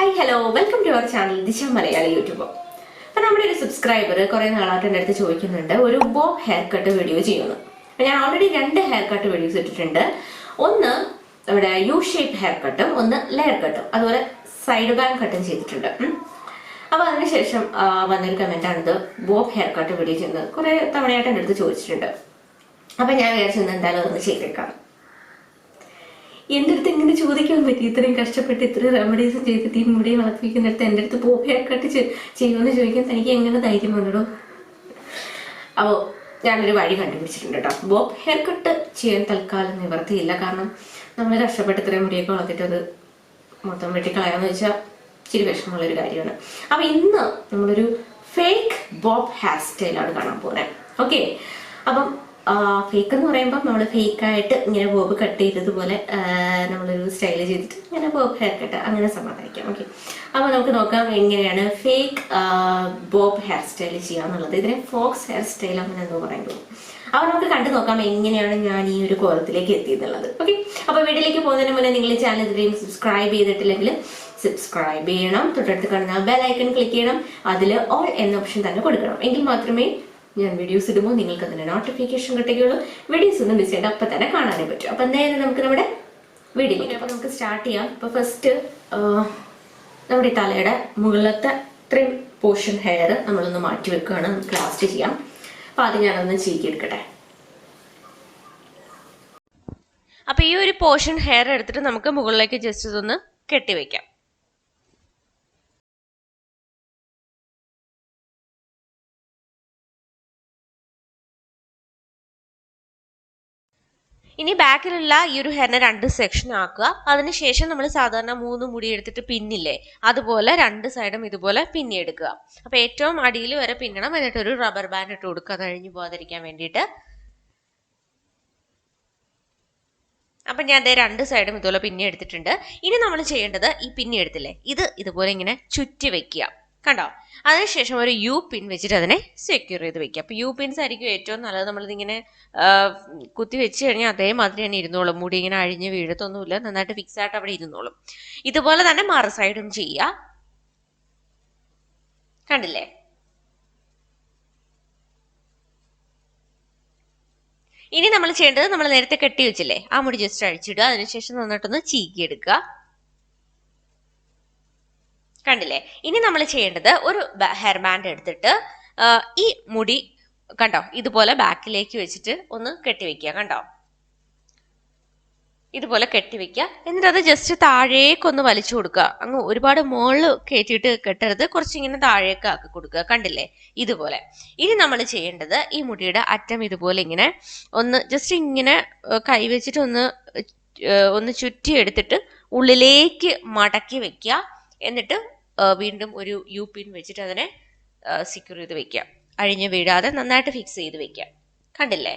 Hi hello welcome to our channel Disha Malayali YouTube. അപ്പം നമ്മുടെ ഒരു സബ്സ്ക്രൈബർ കുറേ നാളായിട്ട് എൻ്റെ അടുത്ത് ചോദിക്കുന്നുണ്ട് ഒരു ബോബ് ഹെയർ കട്ട് വീഡിയോ ചെയ്യുന്നു. ഞാൻ ഓൾറെഡി 2 ഹെയർ കട്ട് വീഡിയോസ് ഇട്ടിട്ടുണ്ട്. ഒന്ന് നമ്മുടെ യു ഷേപ്പ് ഹെയർ കട്ടും ഒന്ന് ലെയർ കട്ടും അതുപോലെ സൈഡ് ബാങ്ക് കട്ടും ചെയ്തിട്ടുണ്ട്. അപ്പോൾ അതിനുശേഷം വന്നൊരു കമൻറ്റാണിത് ബോബ് ഹെയർ കട്ട് വീഡിയോ ചെയ്യുന്നത്. കുറേ തവണയായിട്ട് എൻ്റെ അടുത്ത് ചോദിച്ചിട്ടുണ്ട്. അപ്പം ഞാൻ വിചാരിച്ചത് എന്തായാലും അതൊന്ന് ചെയ്തേക്കാം. എൻ്റെ അടുത്ത് എങ്ങനെ ചോദിക്കാൻ പറ്റി? ഇത്രയും കഷ്ടപ്പെട്ട് ഇത്രയും റെമഡീസും ചെയ്തിട്ട് ഈ മുടി വളർത്തിപ്പിക്കുന്നിടത്ത് എൻ്റെ അടുത്ത് ബോബ് ഹെയർ കട്ട് ചെയ്യുമെന്ന് ചോദിക്കാൻ തനിക്ക് എങ്ങനെ ധൈര്യം വന്നിടോ? അപ്പോൾ ഞാനൊരു വഴി കണ്ടുപിടിച്ചിട്ടുണ്ട് കേട്ടോ. ബോബ് ഹെയർ കട്ട് ചെയ്യാൻ തൽക്കാലം നിവർത്തിയില്ല. കാരണം നമ്മൾ കഷ്ടപ്പെട്ട് ഇത്രയും മുടിയൊക്കെ വളർത്തിയിട്ട് അത് മൊത്തം വെട്ടിക്കളയാന്ന് വെച്ചാൽ ഇച്ചിരി വിഷമമുള്ളൊരു കാര്യമാണ്. അപ്പോൾ ഇന്ന് നമ്മളൊരു ഫേക്ക് ബോബ് ഹെയർ സ്റ്റൈലാണ് കാണാൻ പോകുന്നത്. ഓക്കെ, അപ്പം ഫേക്ക് എന്ന് പറയുമ്പോൾ നമ്മൾ ഫേക്കായിട്ട് ഇങ്ങനെ ബോബ് കട്ട് ചെയ്തതുപോലെ നമ്മളൊരു സ്റ്റൈൽ ചെയ്തിട്ട് ഇങ്ങനെ ബോബ് ഹെയർ കട്ട് അങ്ങനെ സമാധാനിക്കാം. ഓക്കെ, അപ്പോൾ നമുക്ക് നോക്കാം എങ്ങനെയാണ് ഫേക്ക് ബോബ് ഹെയർ സ്റ്റൈൽ ചെയ്യാന്നുള്ളത്. ഇതിനെ ഫോക്സ് ഹെയർ സ്റ്റൈൽ അങ്ങനെ എന്തോ പറയുന്നത്. അപ്പോൾ നമുക്ക് കണ്ടു നോക്കാം എങ്ങനെയാണ് ഞാൻ ഈ ഒരു കോലത്തിലേക്ക് എത്തിയെന്നുള്ളത്. ഓക്കെ, അപ്പോൾ വീഡിയോയിലേക്ക് പോകുന്നതിന് മുന്നേ നിങ്ങൾ ചാനൽ ഇതുവരെയും സബ്സ്ക്രൈബ് ചെയ്തിട്ടില്ലെങ്കിൽ സബ്സ്ക്രൈബ് ചെയ്യണം. തൊട്ടടുത്ത് കാണുന്ന ബെൽ ഐക്കൺ ക്ലിക്ക് ചെയ്യണം. അതിൽ ഓൾ എന്ന ഓപ്ഷൻ തന്നെ കൊടുക്കണം. എങ്കിൽ മാത്രമേ ഞാൻ വീഡിയോസ് ഇടുമ്പോൾ നിങ്ങൾക്ക് അതിൻ്റെ നോട്ടിഫിക്കേഷൻ കിട്ടുകയുള്ളൂ. വീഡിയോസ് ഒന്നും മിസ് ചെയ്യേണ്ട, അപ്പം തന്നെ കാണാനേ പറ്റും. അപ്പം നേരെ നമുക്ക് നമ്മുടെ വീഡിയോയിലേക്ക് അപ്പോൾ നമുക്ക് സ്റ്റാർട്ട് ചെയ്യാം. ഇപ്പോൾ ഫസ്റ്റ് നമ്മുടെ ഈ തലയുടെ മുകളിലത്തെ ഇത്രയും പോർഷൻ ഹെയർ നമ്മളൊന്ന് മാറ്റി വെക്കുകയാണ്. നമുക്ക് ലാസ്റ്റ് ചെയ്യാം. അപ്പം അത് ഞാനൊന്ന് ചീക്കിയെടുക്കട്ടെ. അപ്പം ഈ ഒരു പോർഷൻ ഹെയർ എടുത്തിട്ട് നമുക്ക് മുകളിലേക്ക് ജസ്റ്റ് ഇതൊന്ന് കെട്ടിവെക്കാം. ഇനി ബാക്കിലുള്ള ഈ ഒരു ഹെയറിനെ 2 സെക്ഷൻ ആക്കുക. അതിനുശേഷം നമ്മൾ സാധാരണ 3 മുടി എടുത്തിട്ട് പിന്നില്ലേ, അതുപോലെ 2 സൈഡും ഇതുപോലെ പിന്നിയെടുക്കുക. അപ്പൊ ഏറ്റവും അടിയിൽ വരെ പിന്നണം. എന്നിട്ട് ഒരു റബ്ബർ ബാൻഡ് ഇട്ട് കൊടുക്കുക, കഴിഞ്ഞു പോകാതിരിക്കാൻ വേണ്ടിയിട്ട്. അപ്പൊ ഞാൻ അതേ 2 സൈഡും ഇതുപോലെ പിന്നി എടുത്തിട്ടുണ്ട്. ഇനി നമ്മൾ ചെയ്യേണ്ടത് ഈ പിന്നി എടുത്തില്ലേ, ഇത് ഇതുപോലെ ഇങ്ങനെ ചുറ്റി വെക്കുക. കണ്ടോ? അതിനുശേഷം ഒരു യു പിൻ വെച്ചിട്ട് അതിനെ സെക്യൂർ ചെയ്ത് വെക്കുക. അപ്പൊ യു പിൻസ് ആയിരിക്കും ഏറ്റവും നല്ലത്. നമ്മളിതിങ്ങനെ കുത്തി വെച്ച് കഴിഞ്ഞാൽ അതേമാതിരി തന്നെ ഇരുന്നോളും. മുടി ഇങ്ങനെ അഴിഞ്ഞ് വീഴത്തൊന്നുമില്ല, നന്നായിട്ട് ഫിക്സ് ആയിട്ട് അവിടെ ഇരുന്നോളും. ഇതുപോലെ തന്നെ മറു സൈഡും ചെയ്യുക. കണ്ടില്ലേ? ഇനി നമ്മൾ ചെയ്യേണ്ടത് നമ്മൾ നേരത്തെ കെട്ടി വെച്ചില്ലേ, ആ മുടി ജസ്റ്റ് അഴിച്ചിടുക. അതിനുശേഷം നന്നായിട്ടൊന്ന് ചീകിയെടുക്കുക. കണ്ടില്ലേ? ഇനി നമ്മൾ ചെയ്യേണ്ടത് ഒരു ഹെയർ ബാൻഡ് എടുത്തിട്ട് ഈ മുടി കണ്ടോ ഇതുപോലെ ബാക്കിലേക്ക് വെച്ചിട്ട് ഒന്ന് കെട്ടിവെക്കുക. കണ്ടോ? ഇതുപോലെ കെട്ടിവെക്കുക. എന്നിട്ട് അത് ജസ്റ്റ് താഴേക്കൊന്ന് വലിച്ചു കൊടുക്കുക. അങ്ങ് ഒരുപാട് മുകളിൽ കയറ്റിയിട്ട് കെട്ടരുത്, കുറച്ചിങ്ങനെ താഴേക്ക് ആക്കി കൊടുക്കുക. കണ്ടില്ലേ? ഇതുപോലെ. ഇനി നമ്മൾ ചെയ്യേണ്ടത് ഈ മുടിയുടെ അറ്റം ഇതുപോലെ ഇങ്ങനെ ഒന്ന് ജസ്റ്റ് ഇങ്ങനെ കൈവച്ചിട്ട് ഒന്ന് ചുറ്റി എടുത്തിട്ട് ഉള്ളിലേക്ക് മടക്കി വെക്കുക. എന്നിട്ട് വീണ്ടും ഒരു യു പിൻ വെച്ചിട്ട് അതിനെ സെക്യൂർ ചെയ്ത് വെക്കുക. അഴിഞ്ഞു വീഴാതെ നന്നായിട്ട് ഫിക്സ് ചെയ്ത് വെക്കുക. കണ്ടില്ലേ?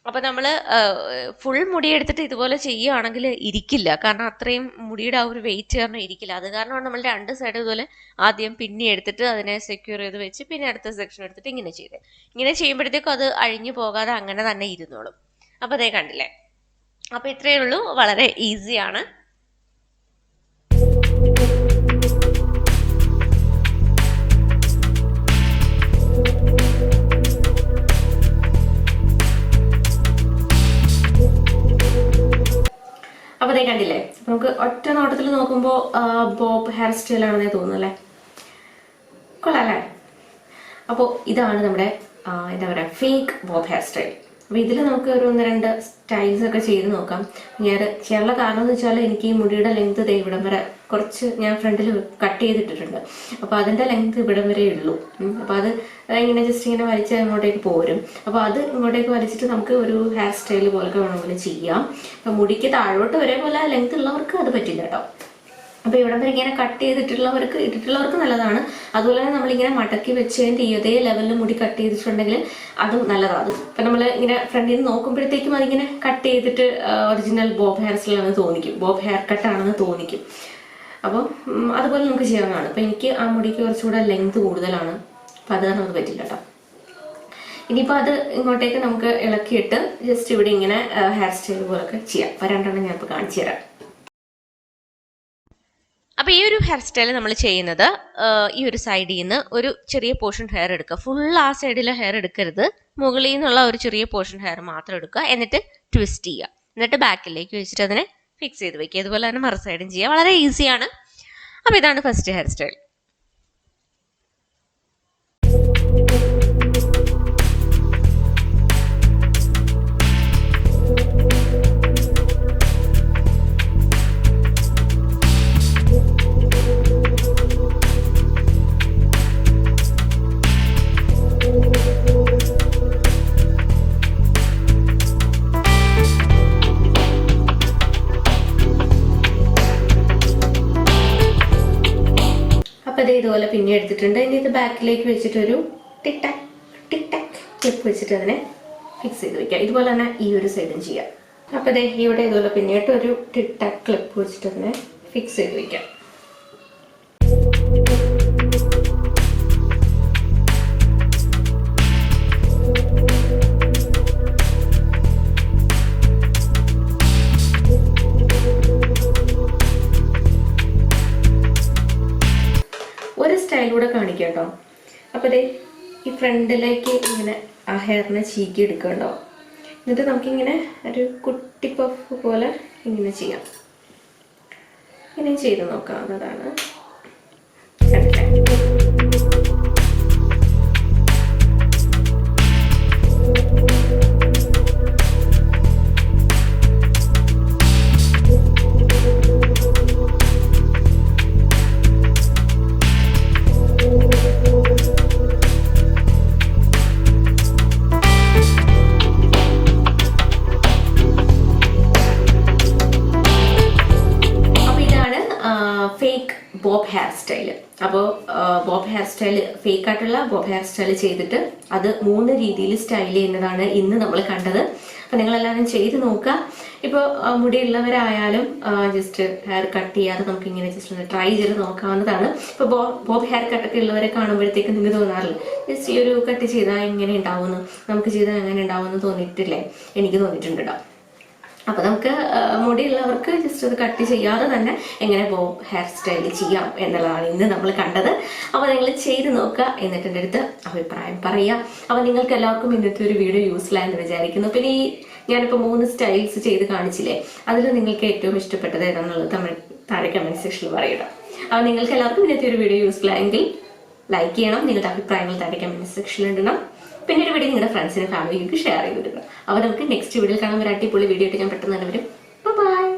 അപ്പൊ നമ്മൾ ഫുൾ മുടി എടുത്തിട്ട് ഇതുപോലെ ചെയ്യുകയാണെങ്കിൽ ഇരിക്കില്ല. കാരണം അത്രയും മുടിയുടെ ആ ഒരു വെയിറ്റ് കാരണം ഇരിക്കില്ല. അത് കാരണമാണ് നമ്മൾ 2 സൈഡ് ഇതുപോലെ ആദ്യം പിന്നെ എടുത്തിട്ട് അതിനെ സെക്യൂർ ചെയ്ത് വെച്ച് പിന്നെ അടുത്ത സെക്ഷൻ എടുത്തിട്ട് ഇങ്ങനെ ചെയ്ത്. ഇങ്ങനെ ചെയ്യുമ്പോഴത്തേക്കും അത് അഴിഞ്ഞു പോകാതെ അങ്ങനെ തന്നെ ഇരുന്നോളും. അപ്പൊ അതേ കണ്ടില്ലേ? അപ്പൊ ഇത്രയേ ഉള്ളൂ, വളരെ ഈസിയാണ്. അപ്പോൾ അതേ കണ്ടില്ലേ? നമുക്ക് ഒറ്റ നോട്ടത്തിൽ നോക്കുമ്പോൾ ബോബ് ഹെയർ സ്റ്റൈൽ ആണെന്നേ തോന്നുന്നല്ലേ? കൊള്ളാല്ലേ? അപ്പോൾ ഇതാണ് നമ്മുടെ എന്താ പറയുക ഫേക്ക് ബോബ് ഹെയർ സ്റ്റൈൽ. അപ്പോൾ ഇതിൽ നമുക്ക് ഒരു 1-2 സ്റ്റൈൽസ് ഒക്കെ ചെയ്ത് നോക്കാം. ഞാൻ ചെയ്യാനുള്ള കാരണം എന്ന് വെച്ചാൽ എനിക്ക് ഈ മുടിയുടെ ലെങ്ത് ഇവിടം വരെ കുറച്ച് ഞാൻ ഫ്രണ്ടിൽ കട്ട് ചെയ്തിട്ടിട്ടുണ്ട്. അപ്പോൾ അതിൻ്റെ ലെങ്ത് ഇവിടം വരെ ഉള്ളൂ. അപ്പോൾ അത് ഇങ്ങനെ ജസ്റ്റ് ഇങ്ങനെ വലിച്ച് ഇങ്ങോട്ടേക്ക് പോരും. അപ്പോൾ അത് ഇങ്ങോട്ടേക്ക് വലിച്ചിട്ട് നമുക്ക് ഒരു ഹെയർ സ്റ്റൈൽ പോലൊക്കെ വേണമെങ്കിൽ ചെയ്യാം. അപ്പോൾ മുടിക്ക് താഴോട്ട് വരെ പോലെ ലെങ്ത് ഉള്ളവർക്ക് അത് പറ്റില്ല കേട്ടോ. അപ്പോൾ ഇവിടം വരെ ഇങ്ങനെ കട്ട് ഇട്ടിട്ടുള്ളവർക്ക് നല്ലതാണ്. അതുപോലെ തന്നെ നമ്മളിങ്ങനെ മടക്കി വെച്ച് കഴിഞ്ഞിട്ട് അതേ ലെവലിൽ മുടി കട്ട് ചെയ്തിട്ടുണ്ടെങ്കിൽ അതും നല്ലതാണ്. അപ്പം നമ്മൾ ഇങ്ങനെ ഫ്രണ്ടിൽ നിന്ന് നോക്കുമ്പോഴത്തേക്കും അതിങ്ങനെ കട്ട് ചെയ്തിട്ട് ഒറിജിനൽ ബോബ് ഹെയർ സ്റ്റൈലാണെന്ന് തോന്നിക്കും, ബോബ് ഹെയർ കട്ടാണെന്ന് തോന്നിക്കും. അപ്പം അതുപോലെ നമുക്ക് ചെയ്യാവുന്നതാണ്. അപ്പം എനിക്ക് ആ മുടിക്ക് കുറച്ചുകൂടെ ലെങ്ത് കൂടുതലാണ്. അപ്പം അത് കാരണം അത് പറ്റില്ല കേട്ടോ. ഇനിയിപ്പോൾ അത് ഇങ്ങോട്ടേക്ക് നമുക്ക് ഇളക്കിയിട്ട് ജസ്റ്റ് ഇവിടെ ഇങ്ങനെ ഹെയർ സ്റ്റൈൽ പോലൊക്കെ ചെയ്യാം. അപ്പോൾ 2 ഞാനിപ്പോൾ കാണിച്ചു തരാം. അപ്പോൾ ഈ ഒരു ഹെയർ സ്റ്റൈൽ നമ്മൾ ചെയ്യുന്നത് ഈ ഒരു സൈഡിൽ നിന്ന് ഒരു ചെറിയ പോർഷൻ ഹെയർ എടുക്കുക. ഫുൾ ആ സൈഡിലെ ഹെയർ എടുക്കരുത്. മുകളിൽ നിന്നുള്ള ഒരു ചെറിയ പോർഷൻ ഹെയർ മാത്രം എടുക്കുക. എന്നിട്ട് ട്വിസ്റ്റ് ചെയ്യുക. എന്നിട്ട് ബാക്കിലേക്ക് വെച്ചിട്ട് അതിനെ ഫിക്സ് ചെയ്ത് വെക്കുക. ഇതുപോലെ തന്നെ മറു സൈഡും ചെയ്യുക. വളരെ ഈസിയാണ്. അപ്പോൾ ഇതാണ് ഫസ്റ്റ് ഹെയർ സ്റ്റൈൽ. അപ്പോൾ ഇതുപോലെ പിന്നെ എടുത്തിട്ടുണ്ട്. ഇനി ഇത് ബാക്കിലേക്ക് വെച്ചിട്ടൊരു ടിക് ടാക് ക്ലിപ്പ് വെച്ചിട്ട് അതിനെ ഫിക്സ് ചെയ്ത് വെക്കാം. ഇതുപോലെ തന്നെ ഈ ഒരു സൈഡും ചെയ്യാം. അപ്പോൾ ഇവിടെ ഇതുപോലെ പിന്നീട്ട് ഒരു ടിക് ടാക് ക്ലിപ്പ് വെച്ചിട്ട് അതിനെ ഫിക്സ് ചെയ്ത് വെക്കാം. ഒരു സ്റ്റൈലൂടെ കാണിക്കാം കേട്ടോ. അപ്പോൾ ഈ ഫ്രണ്ടിലേക്ക് ഇങ്ങനെ ആ ഹെയറിനെ ചീക്കി എടുക്കണ്ടോ. എന്നിട്ട് നമുക്കിങ്ങനെ ഒരു കുട്ടി പഫ് പോലെ ഇങ്ങനെ ചെയ്യാം. ഇങ്ങനെ ചെയ്ത് നോക്കാവുന്നതാണ്. Fake Bob hair style. അപ്പോൾ ബോബ് ഹെയർ സ്റ്റൈൽ, ഫേക്ക് ആയിട്ടുള്ള ബോബ് ഹെയർ സ്റ്റൈൽ ചെയ്തിട്ട് അത് 3 രീതിയിൽ സ്റ്റൈൽ ചെയ്യുന്നതാണ് ഇന്ന് നമ്മൾ കണ്ടത്. അപ്പോൾ നിങ്ങളെല്ലാവരും ചെയ്ത് നോക്കുക. ഇപ്പോൾ മുടിയുള്ളവരായാലും ജസ്റ്റ് ഹെയർ കട്ട് ചെയ്യാതെ നമുക്കിങ്ങനെ ജസ്റ്റ് ഒന്ന് ട്രൈ ചെയ്ത് നോക്കാവുന്നതാണ്. ഇപ്പോൾ ബോബ് ഹെയർ കട്ടൊക്കെ ഉള്ളവരെ കാണുമ്പോഴത്തേക്ക് നിങ്ങൾക്ക് തോന്നാറില്ല ജസ്റ്റ് ഈ ഒരു കട്ട് ചെയ്താൽ എങ്ങനെ ഉണ്ടാവുമെന്ന്, നമുക്ക് ചെയ്താൽ എങ്ങനെ ഉണ്ടാവുമെന്ന് തോന്നിയിട്ടില്ലേ? എനിക്ക് തോന്നിയിട്ടുണ്ട് കേട്ടോ. അപ്പോൾ നമുക്ക് മുടിയുള്ളവർക്ക് ജസ്റ്റ് അത് കട്ട് ചെയ്യാതെ തന്നെ എങ്ങനെ ബോബ് ഹെയർ സ്റ്റൈൽ ചെയ്യാം എന്നുള്ളതാണ് ഇന്ന് നമ്മൾ കണ്ടത്. അപ്പോൾ നിങ്ങൾ ചെയ്ത് നോക്കുക. എന്നിട്ട് എൻ്റെ അടുത്ത് അഭിപ്രായം പറയാം. അപ്പോൾ നിങ്ങൾക്ക് എല്ലാവർക്കും ഇന്നത്തെ ഒരു വീഡിയോ യൂസ്ഫുൾ ആയെന്ന് വിചാരിക്കുന്നു. പിന്നെ ഈ ഞാനിപ്പോൾ 3 സ്റ്റൈൽസ് ചെയ്ത് കാണിച്ചില്ലേ, അതിൽ നിങ്ങൾക്ക് ഏറ്റവും ഇഷ്ടപ്പെട്ടത് ഏതാണെന്നുള്ളത് താഴെ കമൻറ്റ് സെക്ഷനിൽ പറയണം. അപ്പോൾ നിങ്ങൾക്ക് എല്ലാവർക്കും ഇന്നത്തെ ഒരു വീഡിയോ യൂസ്ഫുൾ ആയെങ്കിൽ ലൈക്ക് ചെയ്യണം. നിങ്ങളുടെ അഭിപ്രായങ്ങൾ താഴെ കമൻറ്റ് സെക്ഷനിൽ ഇടണം. പിന്നെ ഒരു വീഡിയോ നിങ്ങളുടെ ഫ്രണ്ട്സിനും ഫാമിലിക്ക് ഷെയർ ചെയ്ത് കൊടുക്കുക. അപ്പോൾ നമുക്ക് നെക്സ്റ്റ് വീഡിയോയിൽ കാണാൻ ഒരു അടിപൊളി വീഡിയോ ആയിട്ട് ഞാൻ പെട്ടെന്ന് തന്നെ വരും. ബൈ.